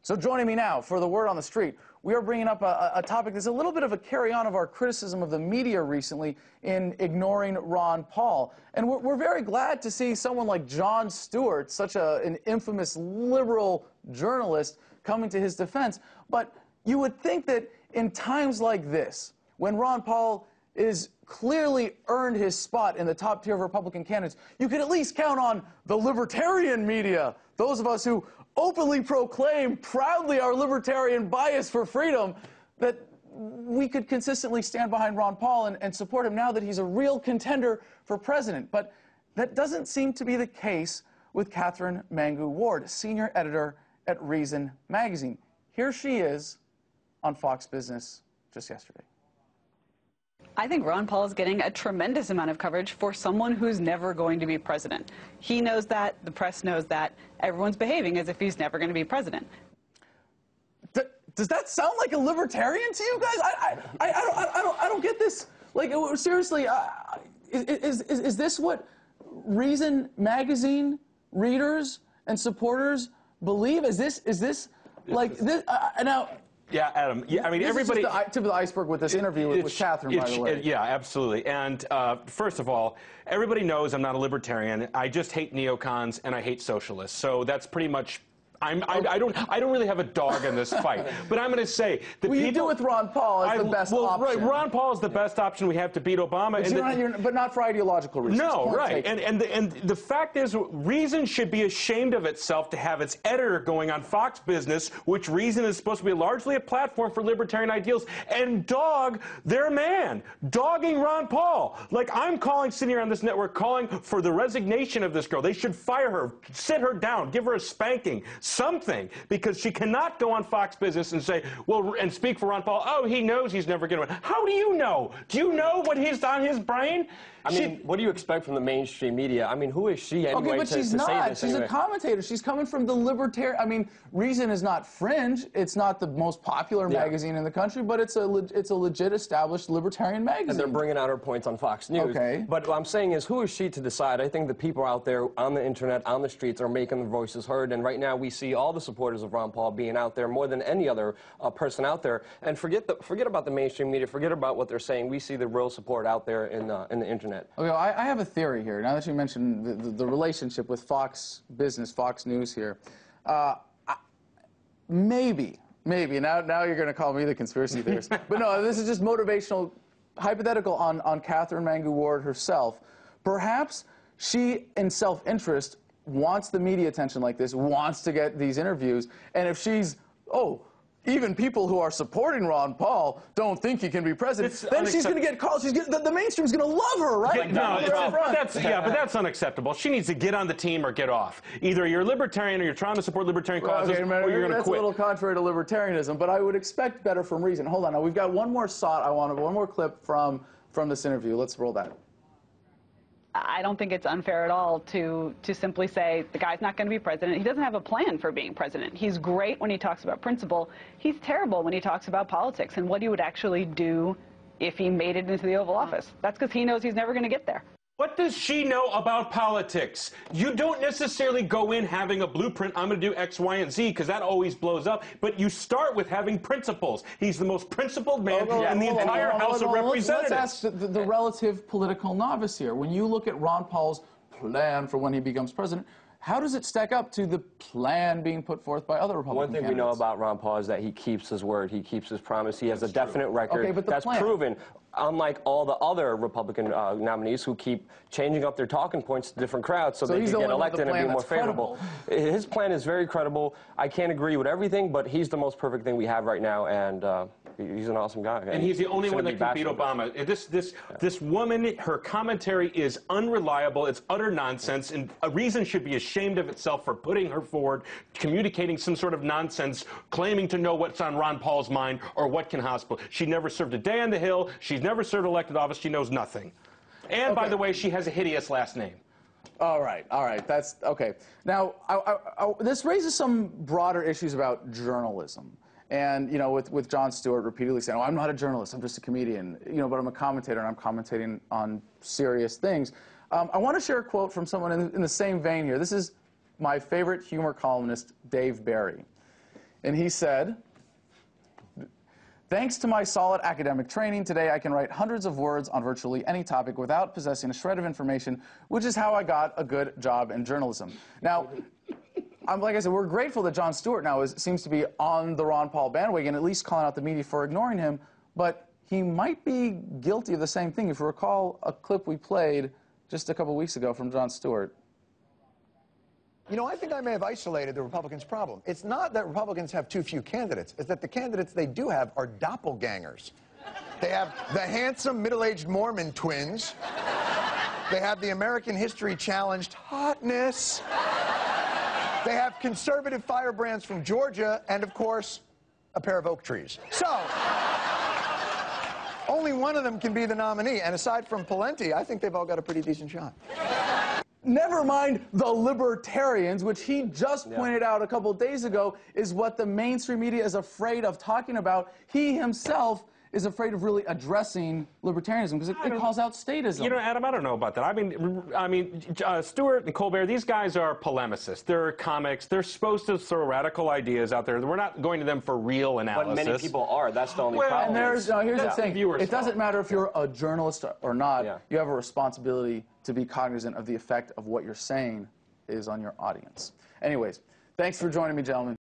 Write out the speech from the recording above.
So joining me now for the Word on the Street, we are bringing up a topic that's a little bit of a carry-on of our criticism of the media recently in ignoring Ron Paul. And we're very glad to see someone like Jon Stewart, such an infamous liberal journalist, coming to his defense. But you would think that in times like this, when Ron Paul is clearly earned his spot in the top tier of Republican candidates, you could at least count on the libertarian media, those of us who openly proclaim proudly our libertarian bias for freedom, that we could consistently stand behind Ron Paul and support him now that he's a real contender for president. But that doesn't seem to be the case with Katherine Mangu-Ward, senior editor at Reason magazine. Here she is on Fox Business just yesterday. I think Ron Paul is getting a tremendous amount of coverage for someone who's never going to be president. He knows that, the press knows that, everyone's behaving as if he's never going to be president. Does that sound like a libertarian to you guys? I don't get this. Like, seriously, is this what Reason magazine readers and supporters believe? Is this like this? Now. Yeah, Adam. Yeah, I mean, everybody. This is just the tip of the iceberg with this interview with Katherine, by the way. Yeah, absolutely. And first of all, everybody knows I'm not a libertarian. I just hate neocons and I hate socialists. So that's pretty much. I don't really have a dog in this fight, but I'm going to say the people. You do with Ron Paul as the best option. Right, Ron Paul is the best option we have to beat Obama, but not for ideological reasons. No, right, and the fact is, Reason should be ashamed of itself to have its editor going on Fox Business, which Reason is supposed to be largely a platform for libertarian ideals, and dog their man, dogging Ron Paul. Like, I'm sitting here on this network, calling for the resignation of this girl. They should fire her, sit her down, give her a spanking. Something, because she cannot go on Fox Business and say, well, and speak for Ron Paul, oh, he knows he's never going to win. How do you know? Do you know what is on his brain? I mean, what do you expect from the mainstream media? I mean, who is she anyway? Okay, but she's not. She's a commentator. She's coming from the libertarian. I mean, Reason is not fringe. It's not the most popular magazine in the country, but it's a legit, established libertarian magazine. And they're bringing out her points on Fox News. Okay. But what I'm saying is, who is she to decide? I think the people out there on the internet, on the streets, are making their voices heard. And right now, we see all the supporters of Ron Paul being out there more than any other person out there. And forget about the mainstream media. Forget about what they're saying. We see the real support out there in the internet. Okay, well, I have a theory here. Now that you mentioned the relationship with Fox Business, Fox News here, maybe, now you're going to call me the conspiracy theorist, but no, this is just motivational, hypothetical on Katherine Mangu-Ward herself. Perhaps she, in self-interest, wants the media attention like this, wants to get these interviews, and if she's, even people who are supporting Ron Paul don't think he can be president, then she's going to get calls. The mainstream's going to love her, right? But that's unacceptable. She needs to get on the team or get off. Either you're a libertarian or you're trying to support libertarian causes, or you're going to quit. That's a little contrary to libertarianism, but I would expect better from Reason. Hold on, now we've got one more one more clip from this interview. Let's roll that. I don't think it's unfair at all to simply say the guy's not going to be president. He doesn't have a plan for being president. He's great when he talks about principle. He's terrible when he talks about politics and what he would actually do if he made it into the Oval Office. That's because he knows he's never going to get there. What does she know about politics? You don't necessarily go in having a blueprint, I'm going to do X, Y, and Z, because that always blows up. But you start with having principles. He's the most principled man in the entire House of Representatives. Let's ask the relative political novice here. When you look at Ron Paul's plan for when he becomes president, how does it stack up to the plan being put forth by other Republican candidates? One thing we know about Ron Paul is that he keeps his word. He keeps his promise. He has a definite record that's proven. Unlike all the other Republican nominees who keep changing up their talking points to different crowds so they can get elected and be more favorable. His plan is very credible. I can't agree with everything, but he's the most perfect thing we have right now, and he's an awesome guy. And he's the only one that can beat Obama. This woman, her commentary is unreliable. It's utter nonsense, and a Reason should be ashamed of itself for putting her forward, communicating some sort of nonsense, claiming to know what's on Ron Paul's mind or what can hospital. She never served a day on the Hill. She's never served elected office. She knows nothing. And by the way, she has a hideous last name. All right. That's okay. Now, this raises some broader issues about journalism. And, you know, with Jon Stewart repeatedly saying, oh, I'm not a journalist, I'm just a comedian, you know, but I'm a commentator and I'm commentating on serious things. I want to share a quote from someone in the same vein here. This is my favorite humor columnist, Dave Barry. And he said, thanks to my solid academic training, today I can write hundreds of words on virtually any topic without possessing a shred of information, which is how I got a good job in journalism. Now, like I said, we're grateful that Jon Stewart now seems to be on the Ron Paul bandwagon, at least calling out the media for ignoring him, but he might be guilty of the same thing. If you recall a clip we played just a couple weeks ago from Jon Stewart. You know, I think I may have isolated the Republicans' problem. It's not that Republicans have too few candidates. It's that the candidates they do have are doppelgangers. They have the handsome, middle-aged Mormon twins. They have the American history challenged hotness. They have conservative firebrands from Georgia, and, of course, a pair of oak trees. So, only one of them can be the nominee. And aside from Pawlenty, I think they've all got a pretty decent shot. Never mind the libertarians, which he just pointed out a couple of days ago is what the mainstream media is afraid of talking about. He himself is afraid of really addressing libertarianism because it calls out statism. You know, Adam, I don't know about that. I mean, Stewart and Colbert, these guys are polemicists. They're comics. They're supposed to throw radical ideas out there. We're not going to them for real analysis. But many people are. That's the only problem. And here's the thing. It doesn't matter if you're a journalist or not. Yeah. You have a responsibility to be cognizant of the effect of what you're saying is on your audience. Anyways, thanks for joining me, gentlemen.